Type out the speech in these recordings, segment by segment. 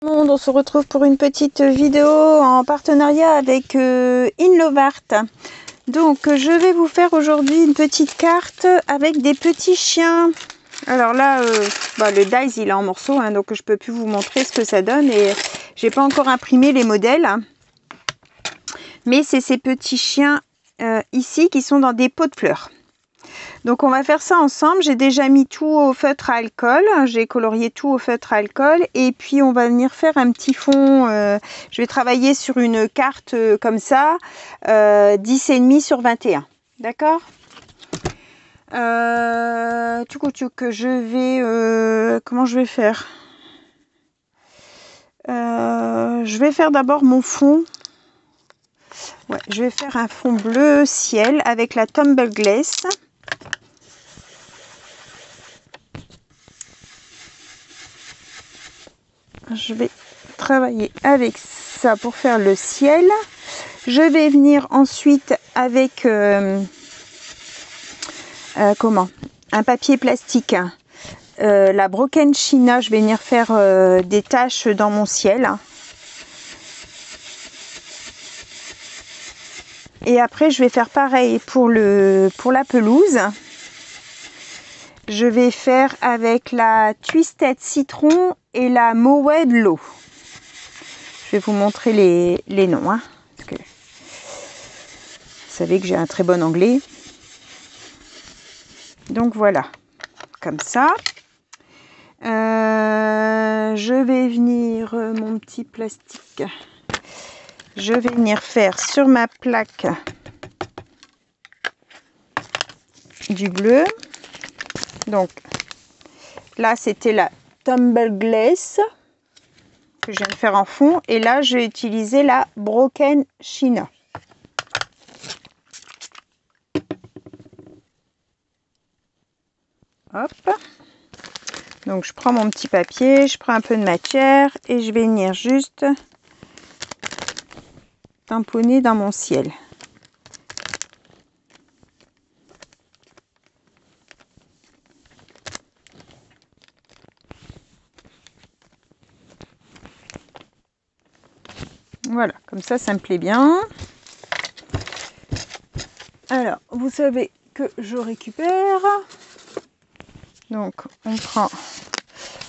Monde, on se retrouve pour une petite vidéo en partenariat avec Inlovart. Donc je vais vous faire aujourd'hui une petite carte avec des petits chiens. Alors là, le dies il est en morceaux, hein, donc je peux plus vous montrer ce que ça donne et j'ai pas encore imprimé les modèles. Mais c'est ces petits chiens ici qui sont dans des pots de fleurs. Donc on va faire ça ensemble. J'ai déjà mis tout au feutre à alcool. J'ai colorié tout au feutre à alcool. Et puis on va venir faire un petit fond. Je vais travailler sur une carte comme ça. 10,5 sur 21. D'accord? Que je vais... comment je vais faire? Je vais faire d'abord mon fond. Ouais, je vais faire un fond bleu ciel avec la Tumble Glace. Je vais travailler avec ça pour faire le ciel. Je vais venir ensuite avec un papier plastique, la Broken China. Je vais venir faire des taches dans mon ciel. Et après, je vais faire pareil pour la pelouse. Je vais faire avec la Twisted Citron et la Mowed Low. Je vais vous montrer les noms. Hein, parce que vous savez que j'ai un très bon anglais. Donc voilà, comme ça. Je vais venir, mon petit plastique, je vais venir faire sur ma plaque du bleu. Donc là, c'était la Tumble Glace que je viens de faire en fond. Et là, je vais utiliser la Broken China. Hop. Donc, je prends mon petit papier, je prends un peu de matière et je vais venir juste tamponner dans mon ciel. Voilà, comme ça, ça me plaît bien. Alors, vous savez que je récupère. Donc, on prend...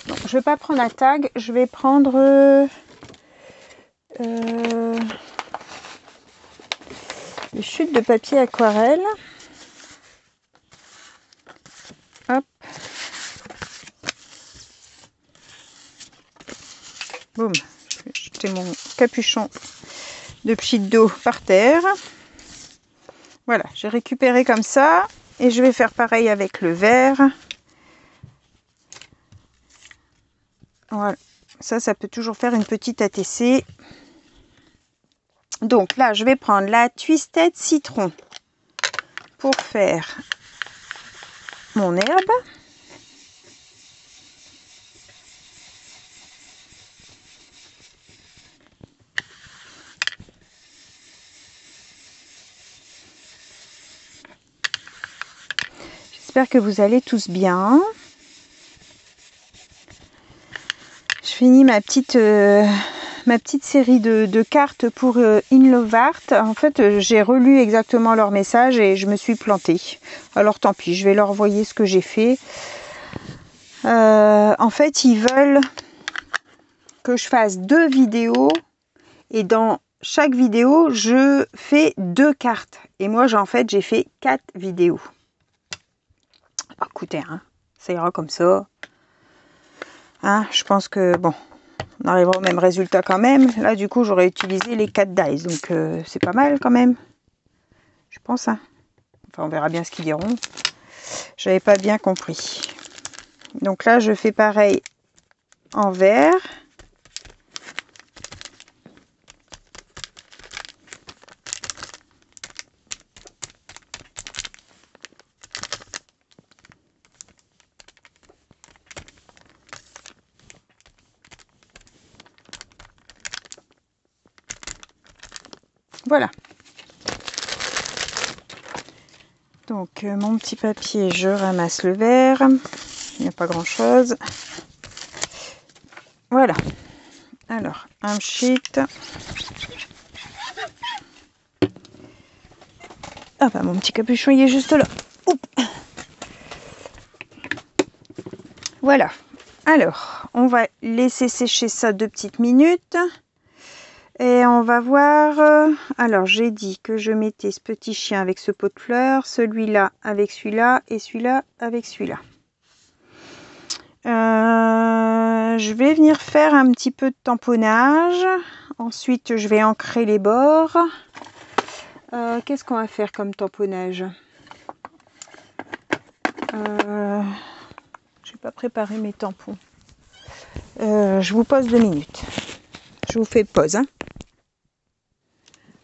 Non, je ne vais pas prendre un tag, je vais prendre... les chutes de papier aquarelle. Hop. Boum. Je vais jeter mon capuchon de pchit d'eau par terre. Voilà, j'ai récupéré comme ça. Et je vais faire pareil avec le vert. Voilà. Ça peut toujours faire une petite ATC. Donc là, je vais prendre la Twisted Citron pour faire mon herbe. J'espère que vous allez tous bien. Je finis ma petite série de cartes pour Inlovart. En fait, j'ai relu exactement leur message et je me suis plantée. Alors tant pis, je vais leur envoyer ce que j'ai fait. En fait, ils veulent que je fasse 2 vidéos et dans chaque vidéo, je fais 2 cartes. Et moi, j'ai fait 4 vidéos. Écoutez, hein, ça ira comme ça. Hein, je pense que, bon, on arrivera au même résultat quand même. Là, du coup, j'aurais utilisé les 4 dies. Donc, c'est pas mal quand même. Je pense, hein. Enfin, on verra bien ce qu'ils diront. J'avais pas bien compris. Donc là, je fais pareil en vert. Voilà. Donc, mon petit papier, je ramasse le vert. Il n'y a pas grand-chose. Voilà. Alors, un sheet. Ah bah mon petit capuchon il est juste là. Oups. Voilà. Alors, on va laisser sécher ça 2 petites minutes. Et on va voir. Alors, j'ai dit que je mettais ce petit chien avec ce pot de fleurs, celui-là avec celui-là et celui-là avec celui-là. Je vais venir faire un petit peu de tamponnage. Ensuite, je vais ancrer les bords. Qu'est-ce qu'on va faire comme tamponnage? Je n'ai pas préparé mes tampons. Je vous pose 2 minutes. Je vous fais pause. Hein.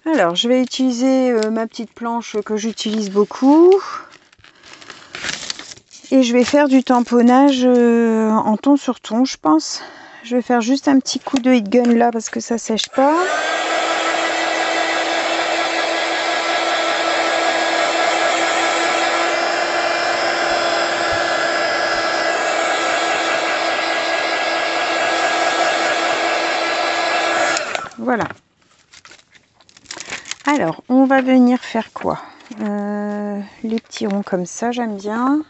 Alors, je vais utiliser ma petite planche que j'utilise beaucoup. Et je vais faire du tamponnage en ton sur ton, je pense. Je vais faire juste un petit coup de heat gun là parce que ça sèche pas. Voilà. Alors, on va venir faire quoi? Les petits ronds comme ça, j'aime bien.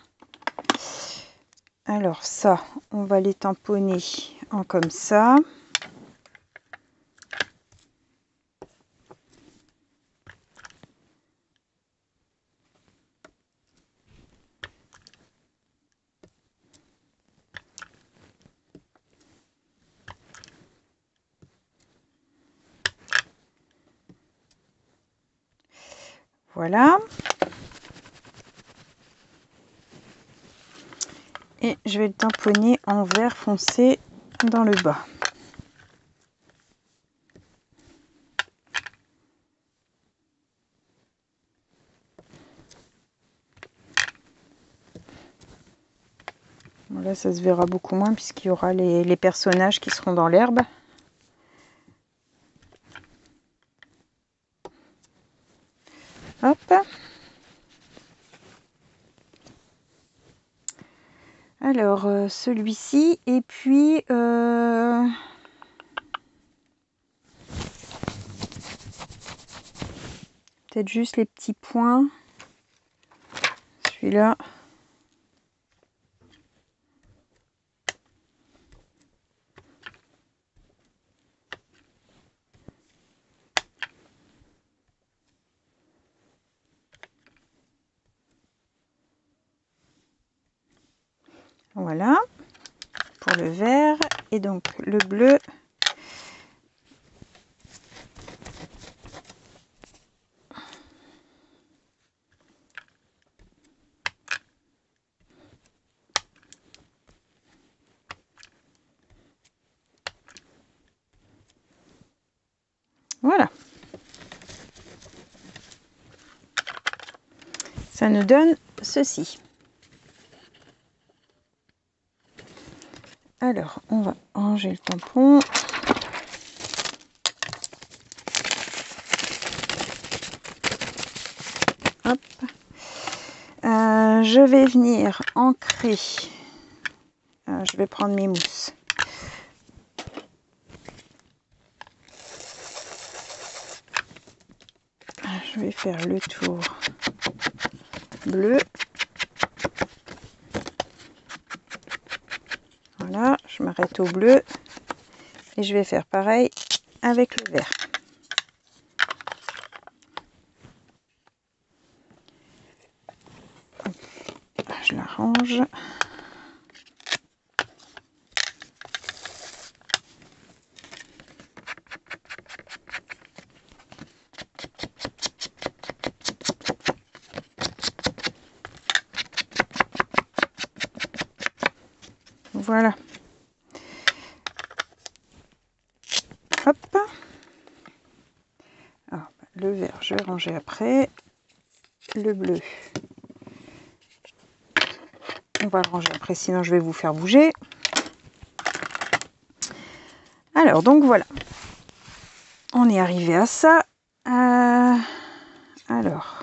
Alors ça, on va les tamponner en comme ça. Voilà. Et je vais le tamponner en vert foncé dans le bas. Bon, là, ça se verra beaucoup moins puisqu'il y aura les personnages qui seront dans l'herbe. Hop. Alors, celui-ci, et puis peut-être juste les petits points. Celui-là. Voilà, pour le vert. Et donc, le bleu. Voilà. Ça nous donne ceci. Alors, on va ranger le tampon. Hop. Je vais venir ancrer. Je vais prendre mes mousses. Je vais faire le tour bleu. Voilà, je m'arrête au bleu. Et je vais faire pareil avec le vert. Je la range. Voilà. Hop. Alors, le vert, je vais ranger après. Le bleu, on va le ranger après, sinon je vais vous faire bouger. Alors, donc voilà. On est arrivé à ça. Alors.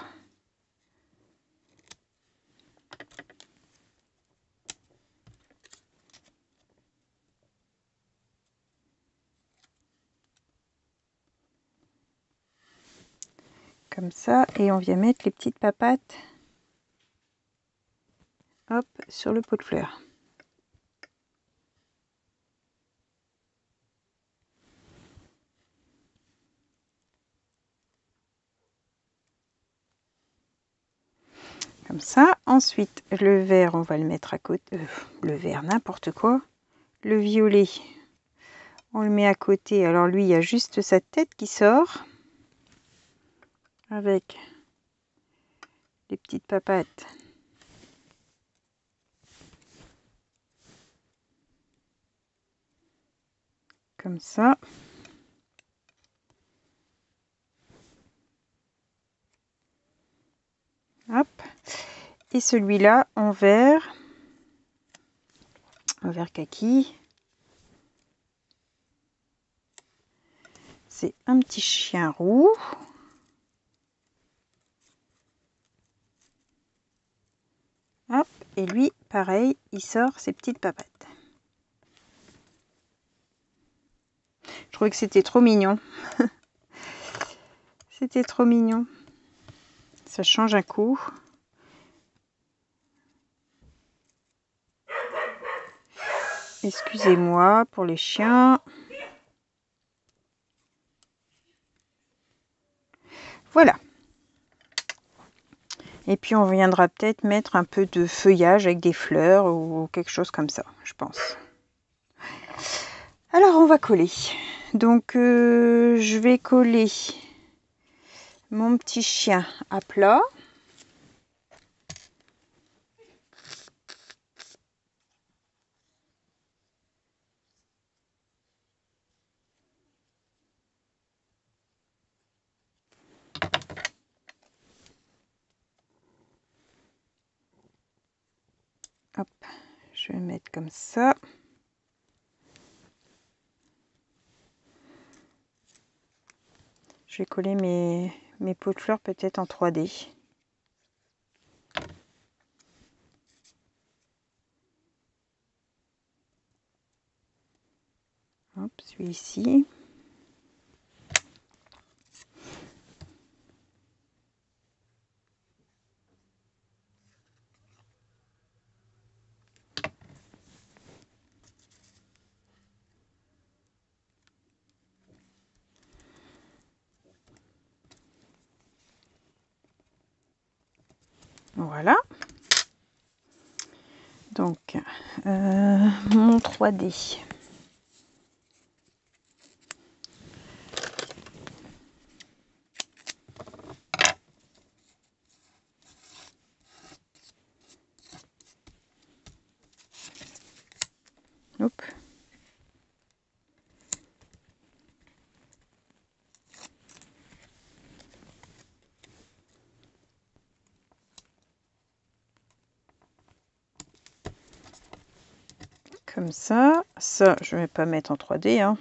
comme ça, et on vient mettre les petites papates, hop, sur le pot de fleurs. Comme ça. Ensuite, le vert, on va le mettre à côté. Le vert, n'importe quoi. Le violet, on le met à côté. Alors lui, il y a juste sa tête qui sort. Avec les petites papates. Comme ça. Hop. Et celui-là en vert kaki. C'est un petit chien roux. Hop. Et lui, pareil, il sort ses petites papates. Je trouvais que c'était trop mignon. C'était trop mignon. Ça change un coup. Excusez-moi pour les chiens. Voilà. Et puis on viendra peut-être mettre un peu de feuillage avec des fleurs ou quelque chose comme ça, je pense. Alors on va coller. Donc je vais coller mon petit chien à plat. Hop, je vais mettre comme ça. Je vais coller mes pots de fleurs peut-être en 3D. Hop, celui-ci. Voilà. Donc, mon 3D. Hop. Comme ça. Ça, je ne vais pas mettre en 3D. Hein.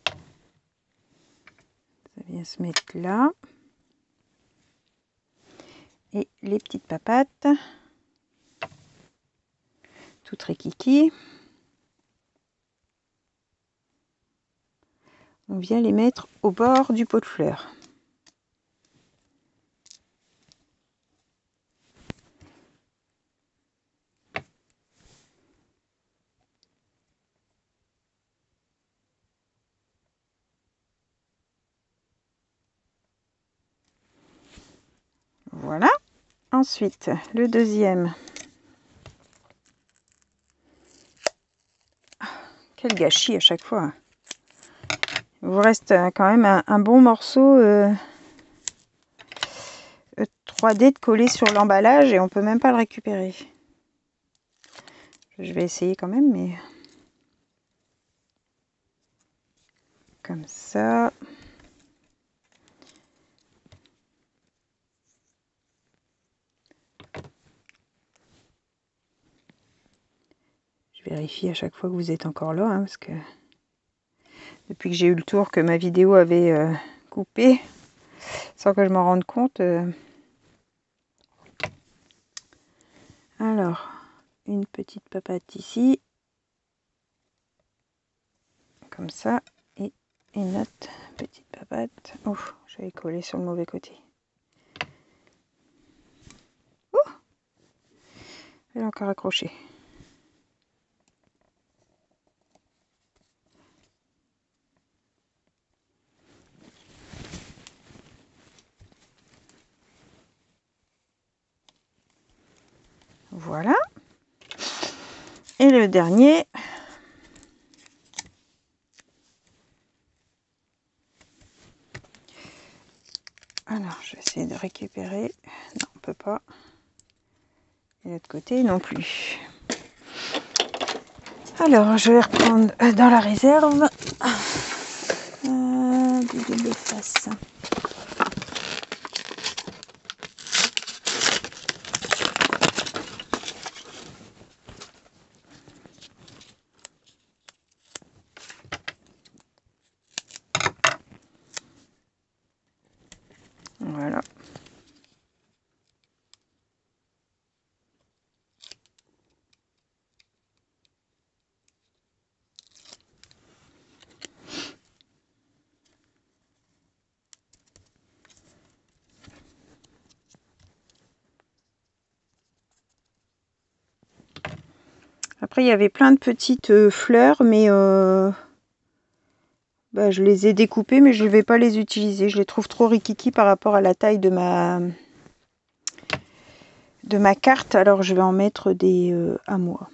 Ça vient se mettre là. Et les petites papates. Toutes rikiki. On vient les mettre au bord du pot de fleurs. Voilà. Ensuite, le deuxième. Quel gâchis à chaque fois. Il vous reste quand même un bon morceau 3D de coller sur l'emballage et on peut même pas le récupérer. Je vais essayer quand même, mais comme ça. Je vérifie à chaque fois que vous êtes encore là, hein, parce que depuis que j'ai eu le tour que ma vidéo avait coupé, sans que je m'en rende compte. Alors, une petite papate ici, comme ça, et une autre petite papate. patte. Oh, j'avais collé sur le mauvais côté. Oh, elle est encore accrochée. Voilà. Et le dernier. Alors, je vais essayer de récupérer. Non, on peut pas. Et l'autre côté non plus. Alors, je vais reprendre dans la réserve. Du double face. Voilà. Après, il y avait plein de petites fleurs, mais je les ai découpées, mais je ne vais pas les utiliser. Je les trouve trop rikiki par rapport à la taille de ma carte. Alors, je vais en mettre des à moi.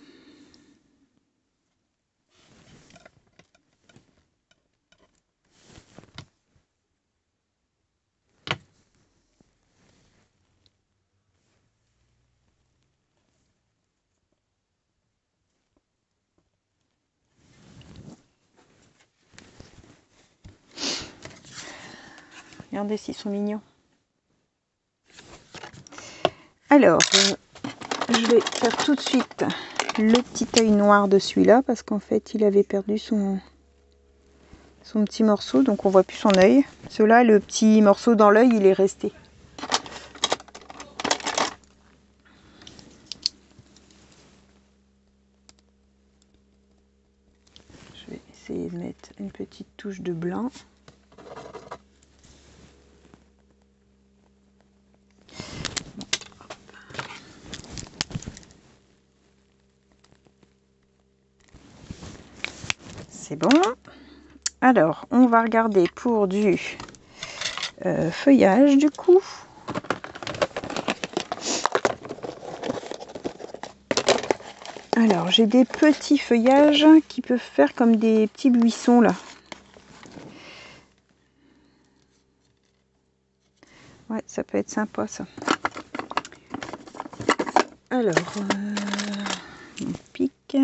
Regardez s'ils sont mignons. Alors, je vais faire tout de suite le petit œil noir de celui-là parce qu'en fait, il avait perdu son petit morceau, donc on voit plus son œil. Celui-là, le petit morceau dans l'œil, il est resté. Je vais essayer de mettre une petite touche de blanc. C'est bon. Alors, on va regarder pour du feuillage du coup. Alors, j'ai des petits feuillages qui peuvent faire comme des petits buissons là. Ouais, ça peut être sympa ça. Alors, on pique.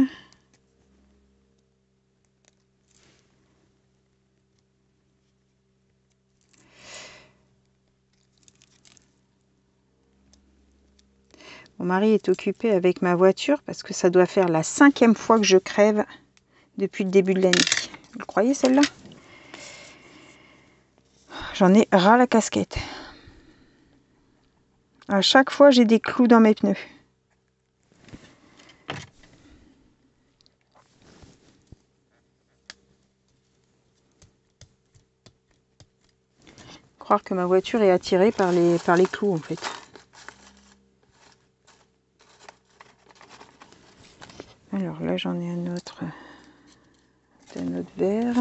Mon mari est occupé avec ma voiture parce que ça doit faire la 5e fois que je crève depuis le début de l'année. Vous le croyez celle-là? J'en ai ras la casquette. À chaque fois, j'ai des clous dans mes pneus. Croire que ma voiture est attirée par les clous en fait. Alors là, j'en ai un autre vert.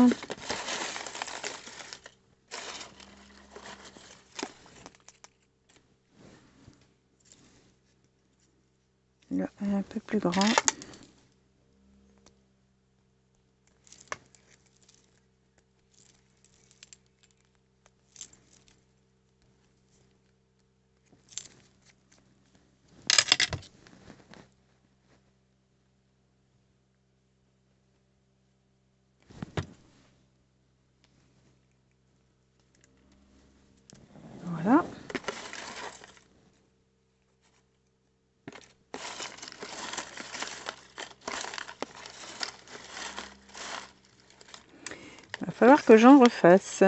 Là, un peu plus grand. Voilà. Il va falloir que j'en refasse.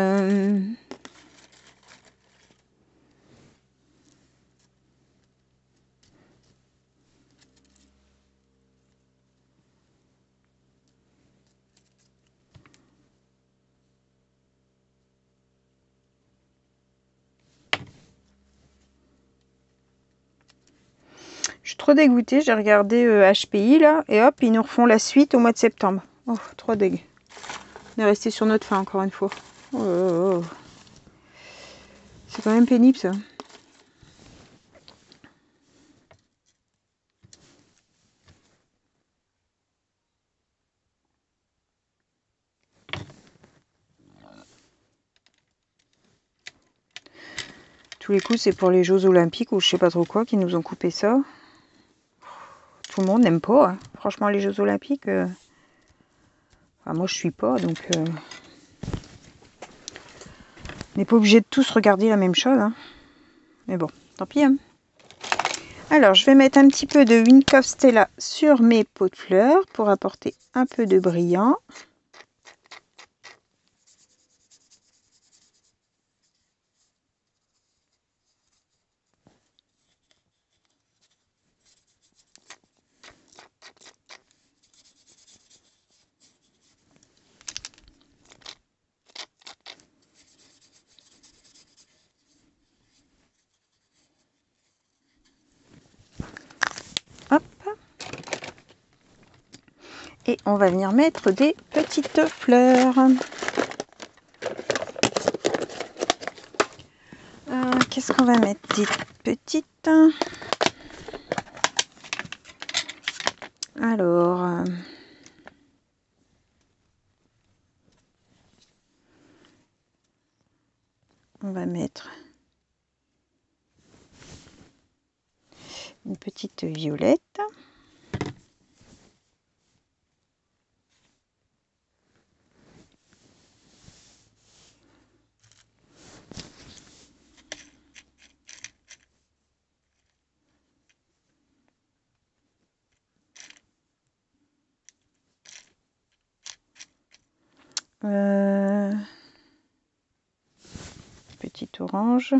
trop dégoûtée. J'ai regardé HPI là et hop, ils nous refont la suite au mois de septembre. Oh, trop dégueu. On est resté sur notre faim encore une fois. Oh, oh, oh. C'est quand même pénible ça. Tous les coups, c'est pour les Jeux Olympiques ou je sais pas trop quoi qui nous ont coupé ça. Tout le monde n'aime pas. Hein. Franchement, les Jeux Olympiques, enfin, moi je suis pas, donc on n'est pas obligé de tous regarder la même chose. Hein. Mais bon, tant pis. Hein. Alors, je vais mettre un petit peu de Wynkoff Stella sur mes pots de fleurs pour apporter un peu de brillant. Hop. Et on va venir mettre des petites fleurs. Qu'est-ce qu'on va mettre? Des petites. Alors, on va mettre une petite violette. Petit orange.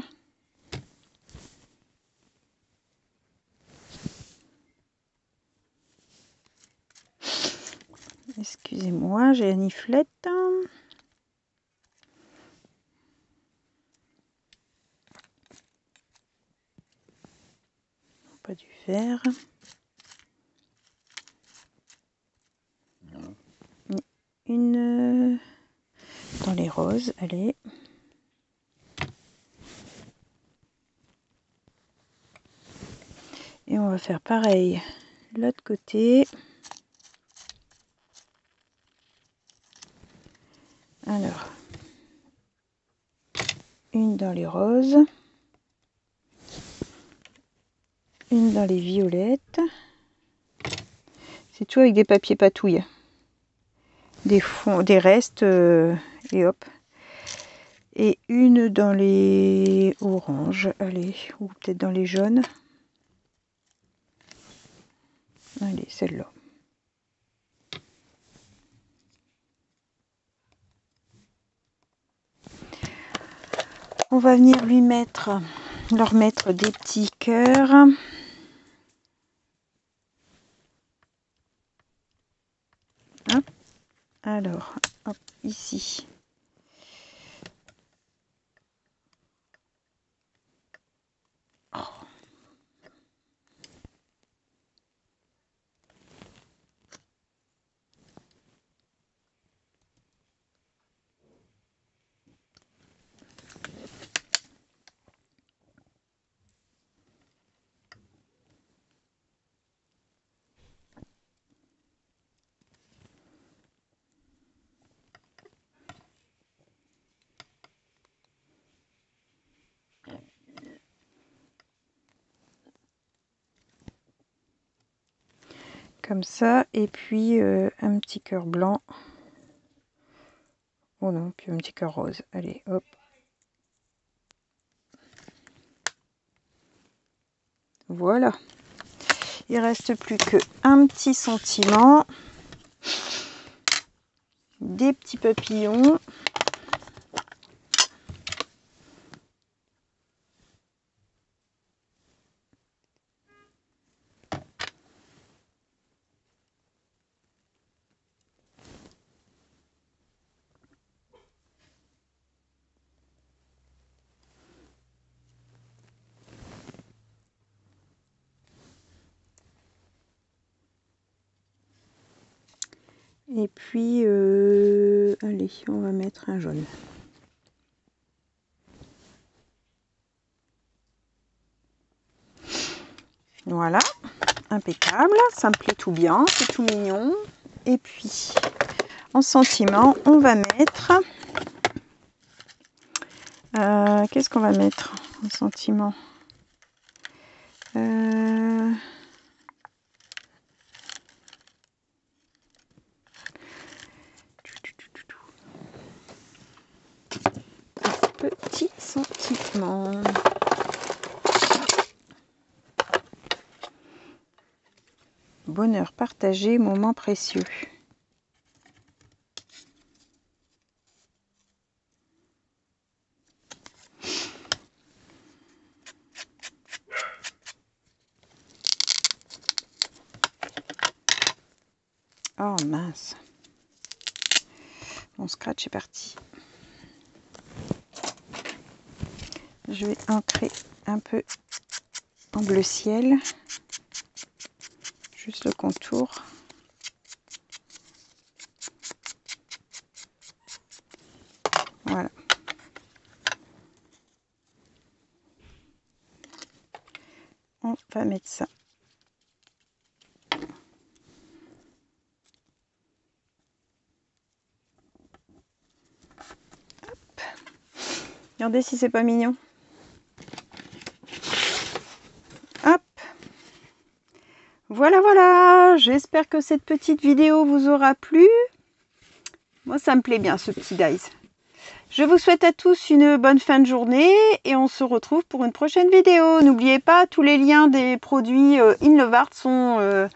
Excusez-moi, j'ai une niflette. Pas du vert. Une dans les roses, allez. Et on va faire pareil l'autre côté. Alors, une dans les roses, une dans les violettes. C'est tout avec des papiers patouilles, des fonds, des restes et hop. Et une dans les oranges, allez, ou peut-être dans les jaunes. Allez, celle-là. On va venir leur mettre des petits cœurs. Hop. Alors, hop, ici. Oh. Comme ça, et puis un petit cœur blanc. Oh non, puis un petit cœur rose. Allez, hop. Voilà. Il reste plus que un petit sentiment. Des petits papillons. Et puis, allez, on va mettre un jaune. Voilà, impeccable, ça me plaît tout bien, c'est tout mignon. Et puis, en sentiment, on va mettre... qu'est-ce qu'on va mettre en sentiment? Petit sentiment. Bonheur partagé, moment précieux. Oh mince. Mon scratch est parti. Je vais ancrer un peu en bleu ciel. Juste le contour. Voilà. On va mettre ça. Hop. Regardez si c'est pas mignon. Hop. Voilà, voilà. J'espère que cette petite vidéo vous aura plu. Moi, ça me plaît bien, ce petit dies. Je vous souhaite à tous une bonne fin de journée et on se retrouve pour une prochaine vidéo. N'oubliez pas, tous les liens des produits Inlovart sont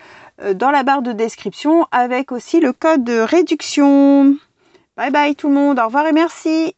dans la barre de description avec aussi le code de réduction. Bye bye tout le monde, au revoir et merci.